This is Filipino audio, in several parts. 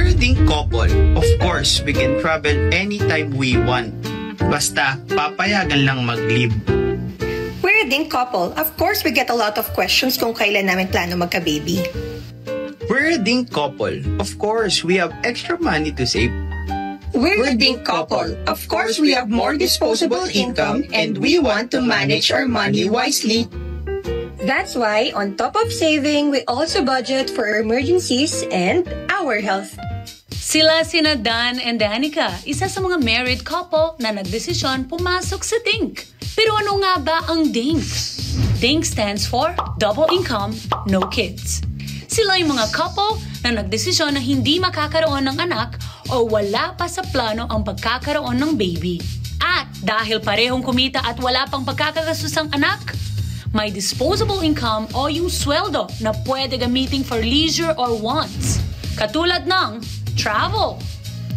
Wedding couple, of course, we can travel anytime we want. Basta, papayagan lang mag-leave. Wedding couple, of course we get a lot of questions kung kailan namin plano magka-baby. Wedding couple, of course, we have extra money to save. Wedding couple, of course we have more disposable income and we want to manage our money wisely. That's why, on top of saving, we also budget for emergencies and our health. Sila sina Dan and Danica, isa sa mga married couple na nagdesisyon pumasok sa DINK. Pero ano nga ba ang DINK? DINK stands for Double Income, No Kids. Sila yung mga couple na nagdesisyon na hindi makakaroon ng anak o wala pa sa plano ang pagkakaroon ng baby. At dahil parehong kumita at wala pang pagkakagastos anak, may disposable income o yung sweldo na pwede gamitin for leisure or wants. Katulad ng travel,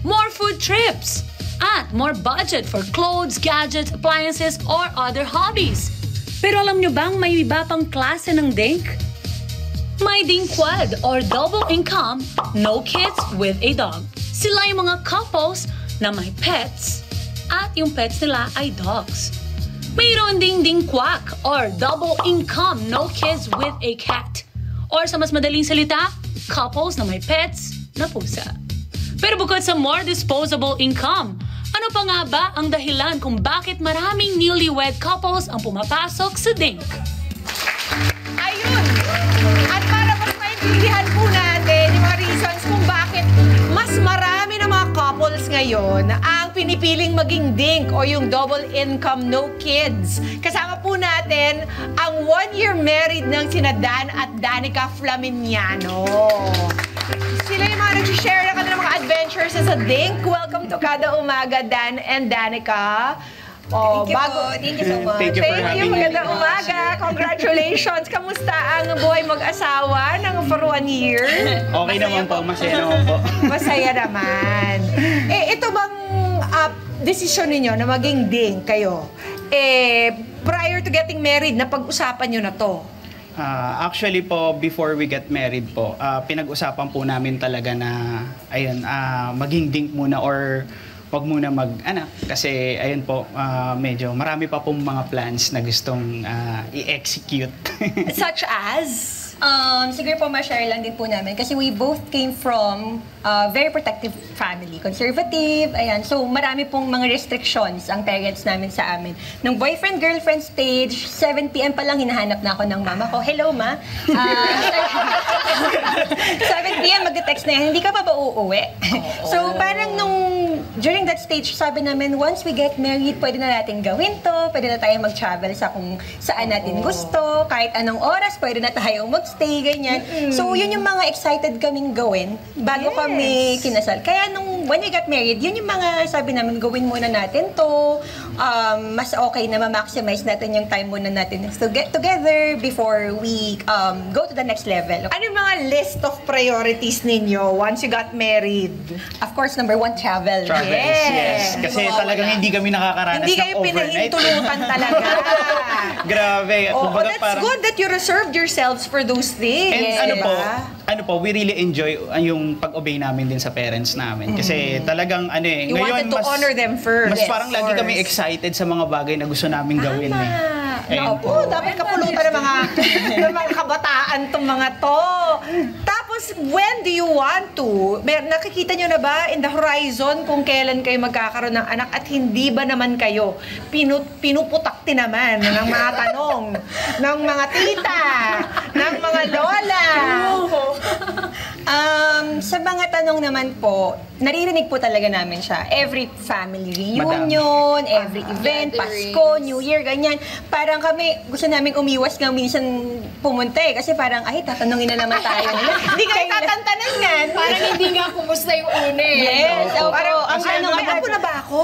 more food trips, at more budget for clothes, gadgets, appliances, or other hobbies. Pero alam nyo bang may iba pang klase ng DINK? May DINKWAD or Double Income, No Kids with a Dog. Sila yung mga couples na may pets at yung pets nila ay dogs. Mayroon ding DINKWAC or Double Income, No Kids with a Cat. Or sa mas madaling salita, couples na may pets na pusa. Pero bukod sa more disposable income, ano pa nga ba ang dahilan kung bakit maraming newlywed couples ang pumapasok sa DINK? Ayun! At para mas maintindihan po natin yung mga reasons kung bakit mas marami ng mga couples ngayon ang pinipiling maging DINK o yung Double Income No Kids. Kasama po natin ang 1-year married ng sina Dan at Danica Flaminiano. Sila yung mga nag-share na kanilang mga adventures sa DINK. Welcome to Kada Umaga, Dan and Danica. Oh, Thank you so much. Thank you for having me. Magandang umaga. Congratulations. Kamusta ang buhay mag-asawa ng for 1 year? Okay naman po, masaya naman po. Masaya naman. Ito bang desisyon ninyo na maging DINK kayo? Prior to getting married, napag-usapan nyo na to? Actually po, before we get married po, pinag-usapan po namin talaga na, ayun, maging DINK muna or wag muna mag-anak. Kasi, ayun po, medyo marami pa pong mga plans na gustong i-execute. Such as? Siguro po ma-share lang din po namin kasi we both came from a very protective family, conservative, ayan. So marami pong mga restrictions ang parents namin sa amin. Nung boyfriend-girlfriend stage, 7 p.m. pa lang hinahanap na ako ng mama ko. Hello, ma. 7 p.m. mag-text na yan, hindi ka pa ba uuwi? So parang during that stage, sabi namin, once we get married, pwede na natin gawin to, pwede na tayo mag-travel sa kung saan natin gusto, kahit anong oras, pwede na tayo mag-stay, ganyan. So, yun yung mga excited kaming gawin bago kami kinasal. Kaya when we got married, yun yung mga sabi namin, gawin muna natin to, mas okay na ma-maximize natin yung time muna natin to get together before we go to the next level. Ano yung mga list of priorities ninyo once you got married? Of course, number 1, travel. Yes. Kasi talagang hindi kami nakakaranas Hindi ng kayo overnight. pinahintulutan talaga. Grabe. That's good that you reserved yourselves for those things. And ano po, we really enjoy yung pag-obey namin din sa parents namin. Kasi talagang You wanted to honor them first. Mas parang lagi kami excited sa mga bagay na gusto namin gawin. Naku, dapat kapulutan ng mga kabataan tong mga to. Tapos, when do you want to? Nakikita nyo na ba in the horizon kung kailan kayo magkakaroon ng anak at hindi ba naman kayo pinuputakti naman ng mga tanong ng mga tita, ng mga lola? Sa mga tanong naman po, naririnig po talaga namin siya. Every family reunion, every event, Pasko, New Year, ganyan. Parang kami, gusto namin umiwas nga minsan pumunta eh. Kasi parang, ay, tatanungin na naman tayo. Hindi kayo tatantanan yan. Parang hindi nga kumusta yung une. Yes. Parang, may apo na ba ako?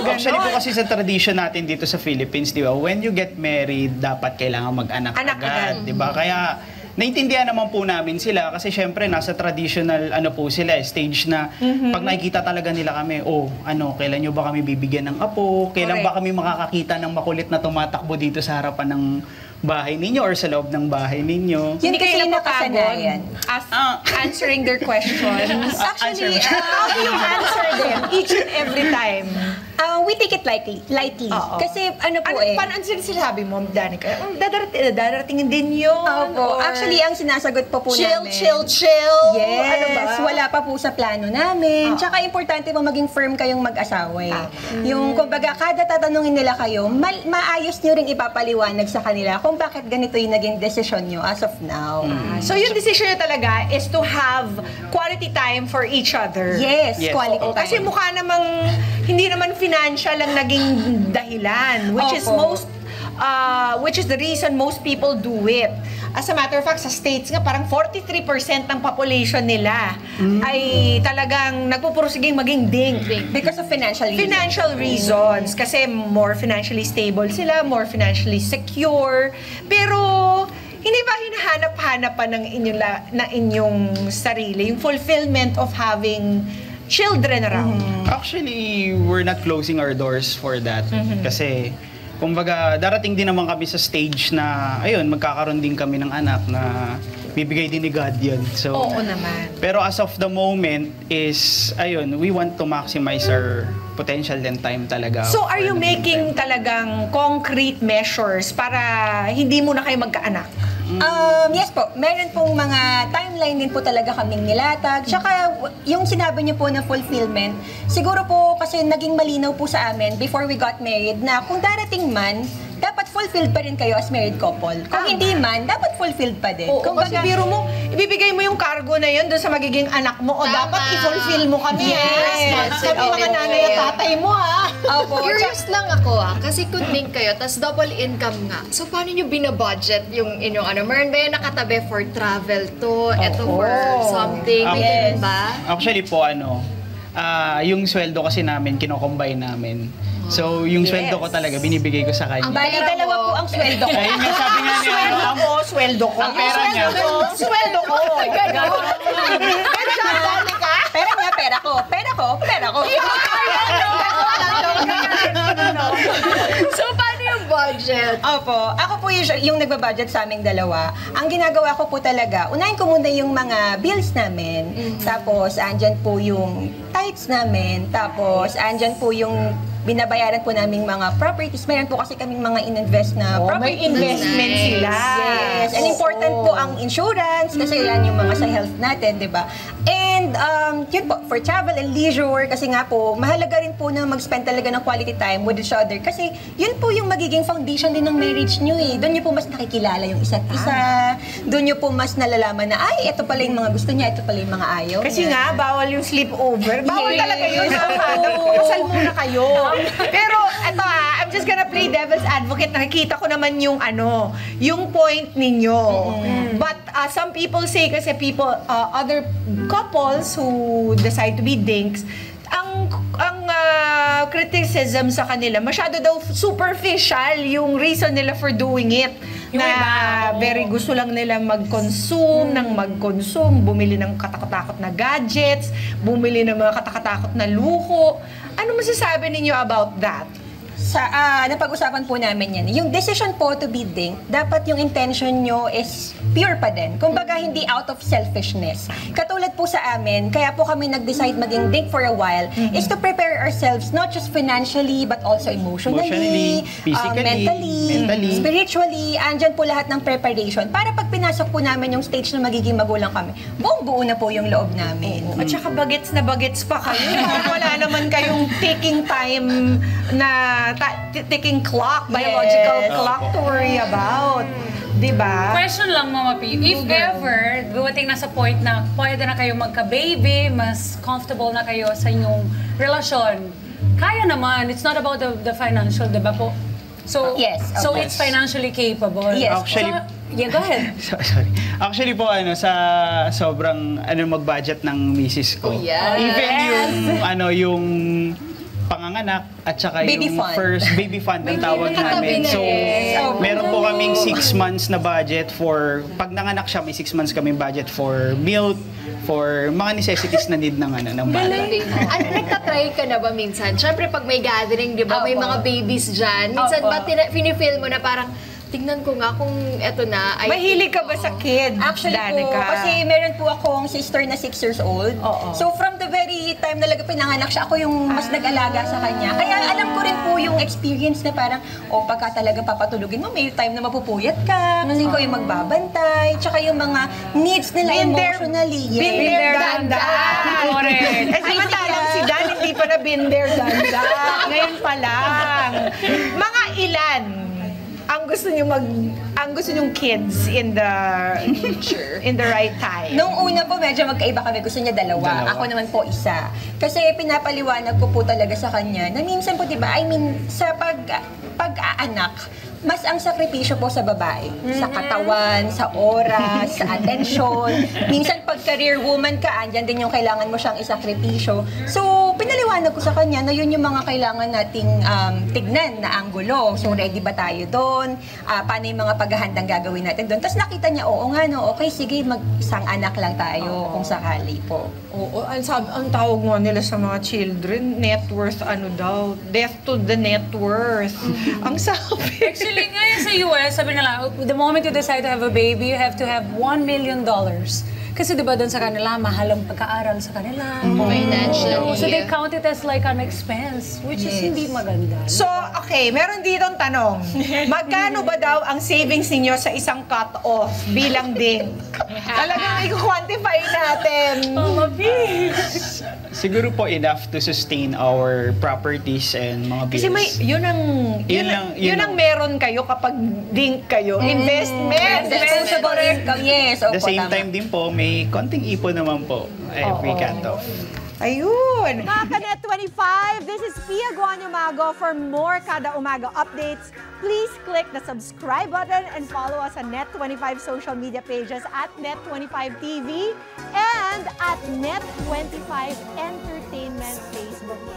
Actually po kasi sa tradition natin dito sa Philippines, di ba, when you get married, dapat kailangan mag-anak agad. Di ba? Kaya, naintindihan naman po namin sila kasi syempre nasa traditional po sila stage na pag nakikita talaga nila kami, kailan nyo ba kami bibigyan ng apo? Kailan ba kami makakakita ng makulit na tumatakbo dito sa harapan ng bahay ninyo or sa loob ng bahay ninyo. Yun Hindi kasi kayo yung napapagod nakasanayan. answering their questions. Actually, How do you answer them each and every time? we take it lightly. Oo. Kasi ano po Paano sinasabi mo, Danica? Daratingin din yun? Opo. Or Actually, ang sinasagot po chill, namin. chill. Yes, Ano ba? wala pa po sa plano namin. Tsaka importante po maging firm kayong mag-asawa eh. Yung, kumbaga, kada tatanungin nila kayo, maayos nyo ring ipapaliwanag sa kanila kung bakit ganito yung naging desisyon nyo as of now. So yung decision nyo talaga is to have quality time for each other. Yes, Yes. quality time. Kasi mukha namang, hindi naman financial ang naging dahilan, which is the reason most people do it. As a matter of fact, sa States nga, parang 43% ng population nila ay talagang nagpupursiging maging ding. Because of financial reasons. Financial reasons. Kasi more financially stable sila, more financially secure. Pero, hindi ba hinahanap-hanap pa ng inyong sarili, yung fulfillment of having children around? Actually, we're not closing our doors for that. Kasi, kumbaga, darating din naman kami sa stage na, ayun, magkakaroon din kami ng anak na bibigay din ni God yun. So, Oo naman. pero as of the moment is, ayun, we want to maximize our potential and time talaga. So, are for you the making meantime. talagang concrete measures para hindi muna kayo magkaanak? Yes po, meron pong mga timeline din po talaga kaming nilatag. Tsaka yung sinabi niyo po na fulfillment, siguro po kasi naging malinaw po sa amin before we got married na kung darating man, dapat fulfilled pa rin kayo as married couple. Kung hindi man, dapat fulfilled pa din. Oo, kasi biro mo, ibibigay mo yung cargo na yun doon sa magiging anak mo o Tama. dapat i-fulfill mo kami. Yes. Kami mga nanay at tatay mo, ha? Opo, Curious lang ako kasi kung link kayo, tas double income nga. So, paano nyo binabudget yung inyong ano? Meron ba yung nakatabi for travel to, eto for something? May ganun ba? Actually po, yung sweldo kasi namin, kino-combine namin. So, yung sweldo ko talaga, binibigay ko sa kanya. bali dalawa po ang sweldo ko. Ayun nga sabi nga niya, Sweldo ko. Ang pera niya. Sweldo ko. Pera ko. So, paano yung budget? Opo. Ako po yung nagbabudget sa aming dalawa. Ang ginagawa ko po talaga, unahin ko muna yung mga bills namin. Tapos, andyan po yung tithes namin. Tapos, andyan po yung binabayaran po naming mga properties. Meron po kasi kaming mga in-invest na May properties. investment sila. Yes. And important po ang insurance kasi yan yung mga sa health natin, di ba? And yun po, for travel and leisure, kasi nga po, mahalaga rin po na mag-spend talaga ng quality time with each other kasi yun po yung magiging foundation din ng marriage nyo eh. Doon nyo po mas nakikilala yung isa't isa. Doon nyo po mas nalalaman na, ay, ito pala yung mga gusto niya, ito pala yung mga ayaw Kasi niya. nga, bawal yung sleepover. Bawal Yes. talaga yun. Kasal muna kayo. Pero, eto I'm just gonna play devil's advocate. Nakikita ko naman yung yung point ninyo. But some people say, kasi other couples who decide to be dinks, ang criticism sa kanila, masyado daw superficial yung reason nila for doing it. Very gusto lang nila mag-consume, bumili ng katakatakot na gadgets, bumili ng mga katakatakot na luho. Ano masasabi ninyo about that? Napag-usapan po namin yan. Yung decision po to be dink, dapat yung intention nyo is pure pa din. Kumbaga, hindi out of selfishness. Katulad po sa amin, kaya po kami nag-decide maging dink for a while, is to prepare ourselves not just financially, but also emotionally, physically, mentally, spiritually. Andyan po lahat ng preparation para pag pinasok po namin yung stage na magiging magulang kami, buong-buo na po yung loob namin. At saka bagets na bagets pa kayo. Wala naman kayong taking time na ticking clock, biological clock to worry about. Diba? Question lang, Mama P. If ever, dumating na sa point na pwede na kayo magka-baby, mas comfortable na kayo sa inyong relasyon, kaya naman. It's not about the financial, diba po? So, Yes, so okay. it's financially capable. Yes. Actually, yeah, go ahead. Sorry. Actually po, sa sobrang, mag-budget ng misis ko. Oh, yes. Even yung panganganak at saka Baby yung fund. first baby fund ang tawag nakatabi namin. na So, eh. meron po kaming 6 months na budget for, pag nanganak siya, may 6 months kaming budget for milk, for mga necessities na need ng bata. Ano, nagtatry ka na ba minsan? Siyempre, pag may gathering, di ba, may Opo. mga babies dyan. Minsan Opo. ba finifeel mo na parang, tingnan ko nga kung eto na. Mahilig ka ba sa kids, Actually po, Danica? kasi meron po akong sister na 6 years old. Oo. So from the very time na pinanganak siya, ako yung mas nag-alaga sa kanya. Kaya alam ko rin po yung experience na parang, pagka talagang papatulugin mo, may time na mapupuyat ka, kasi ikaw yung magbabantay, tsaka yung mga needs nila emotionally. Yes. Binder danda. Correct. Eh, samantalang si Dan, hindi pa na binder danda. Ngayon pa lang. Mga ilan ang gusto niyong kids in the future, in the right time? Nung una po, medyo magkaiba kami. Gusto niya dalawa. Ako naman po isa. Kasi pinapaliwanag ko po talaga sa kanya na minsan po, di ba, sa pag-aanak, mas ang sakripisyo po sa babae. Sa katawan, sa oras, sa atensyon. Minsan pag career woman ka, andyan din yung kailangan mo siyang isakripisyo. So, pinaliwanag ko sa kanya na yun yung mga kailangan nating tignan na anggulo. So, ready ba tayo doon? Paano yung mga paghahandang gagawin natin doon? Tapos nakita niya, oo nga, no, okay, sige, mag-isang anak lang tayo kung sakali po. Oo, ang tawag mo nila sa mga children, net worth daw, death to the net worth. Ang sabi. Actually, ngayon sa US, sabi nila, the moment you decide to have a baby, you have to have $1 million. Kasi diba doon sa kanila, mahal ang pagkaaral sa kanila. Financially. So they count it as like an expense, which is hindi maganda. So, okay, meron ditong tanong. Magkano ba daw ang savings ninyo sa isang cut-off bilang ding? Talagang i-quantify natin. Siguro po enough to sustain our properties and mga bills. Kasi yun ang meron kayo kapag ding kayo. Investment. Disposable income. Yes, At the same time din po, may konting ipon naman po every cut-off. Ayun. Mga Kanet 25, this is Pia Guanyo Mago. For more Kada Umaga updates, please click the subscribe button and follow us on Net25 social media pages at Net25 TV and at Net25 Entertainment Facebook page.